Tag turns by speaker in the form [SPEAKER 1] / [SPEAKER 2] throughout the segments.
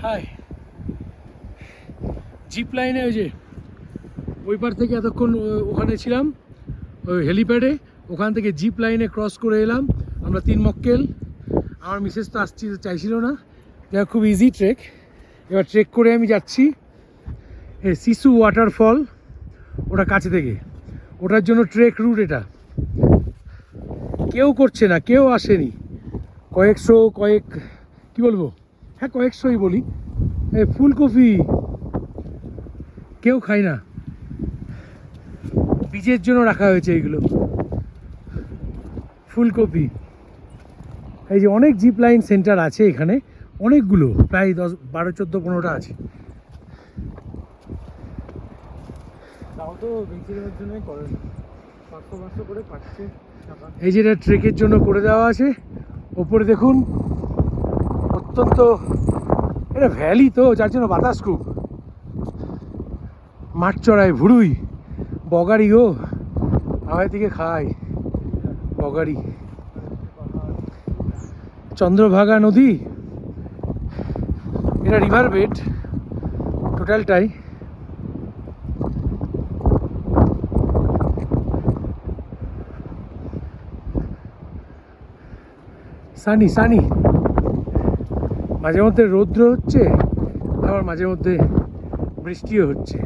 [SPEAKER 1] High, zip লাইনে ওই যে ওই পার থেকে এতক্ষণ ওখানে ছিলাম ওই হেলিপ্যাডে, ওখান থেকে জিপ লাইনে ক্রস করে এলাম আমরা 3 মক্কেল। আমার মিসেস তো আসছি চাইছিল না, যা খুব ইজি ট্রেক। এবার ট্রেক করে আমি যাচ্ছি শিশু ওয়াটারফল, ওটা কাছে থেকে, ওটার জন্য ট্রেক রুট এটা। কেউ করছে না, কেউ আসেনি, কি বলবো, হ্যাঁ কয়েকশোই বলি। ফুলকপি কেউ খায় না, বীজের জন্য রাখা হয়েছে এইগুলো ফুলকপি। এই যে অনেক জিপ লাইন সেন্টার আছে এখানে, অনেকগুলো, প্রায় 10, 12, 14, 15টা আছে।
[SPEAKER 2] তাও তো বেশিরভাগের জন্যই করে না, 500 করে পাচ্ছে টাকা।
[SPEAKER 1] এই যে এটা ট্রেকের জন্য করে দেওয়া আছে। ওপরে দেখুন, অত্যন্ত এটা ভ্যালি তো, যার জন্য বাতাস খুব। মাঠ চড়ায় ভুড়ুই, বগারি গো, হাওয়াই থেকে খায় বগারি। চন্দ্রভাগা নদী, এটা রিভার বেড টোটালটাই। সানি সানি, মাঝে মধ্যে রৌদ্র হচ্ছে, আবার মাঝে মধ্যে বৃষ্টিও হচ্ছে।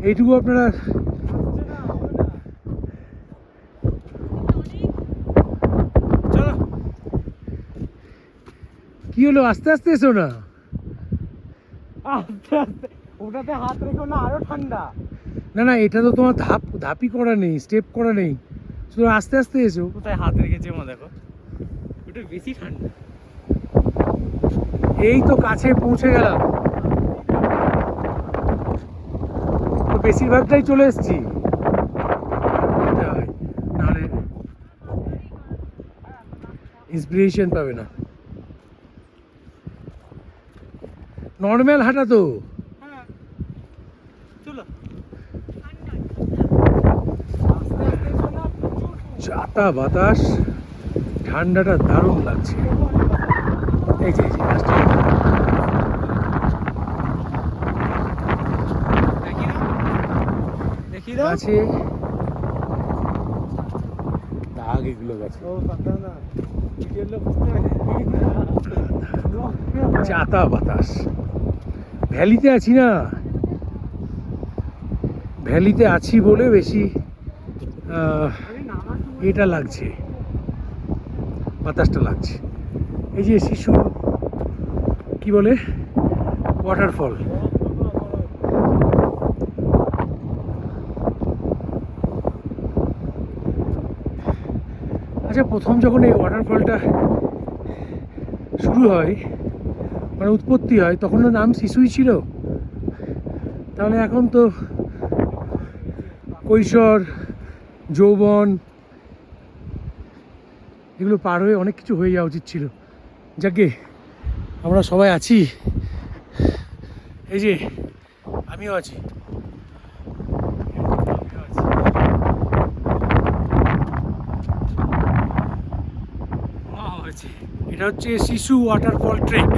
[SPEAKER 1] এইটুকু আপনারা চলো, কি হলো, আস্তে আস্তে এসো না।
[SPEAKER 2] আস্তে আস্তে, ওটাতে হাত রেখো না, আরো ঠান্ডা।
[SPEAKER 1] না না, এটা তো তোমার ধাপি করা নেই, স্টেপ করা নেই, শুধু আস্তে আস্তে এসো।
[SPEAKER 2] কোথায় হাত রেখেছে মা, দেখো ওটা বেশি ঠান্ডা।
[SPEAKER 1] এই তো কাছে পৌঁছে গেলাম, তো বেশিরভাগটাই চলে এসেছি। নাহলে ইন্সপিরেশন পাবে না। নর্মাল হাঁটা তো।
[SPEAKER 2] হ্যাঁ চলো,
[SPEAKER 1] চাতা বাতাস, ঠান্ডাটা দারুণ লাগছে। এই যে
[SPEAKER 2] দেখি দাও।
[SPEAKER 1] গাছে দাগ, এগুলো গাছে
[SPEAKER 2] ও কথা না, ভিডিওর লোক বুঝতে পারে।
[SPEAKER 1] চাতা বাতাস। ভ্যালিতে আছি না, ভ্যালিতে আছি বলে বেশি এটা লাগছে, বাতাসটা লাগছে। এই যে শিশু কি বলে ওয়াটারফল, আচ্ছা প্রথম যখন এই ওয়াটারফলটা শুরু হয়, মানে উৎপত্তি হয়, তখন তো নাম শিশুই ছিল। তাহলে এখন তো কৈশোর, যৌবন, এগুলো পার হয়ে অনেক কিছু হয়ে যাওয়া উচিত ছিল। যাকে আমরা সবাই আছি, এই যে আমিও আছি। এটা হচ্ছে শিশু ওয়াটারফল ট্রেক।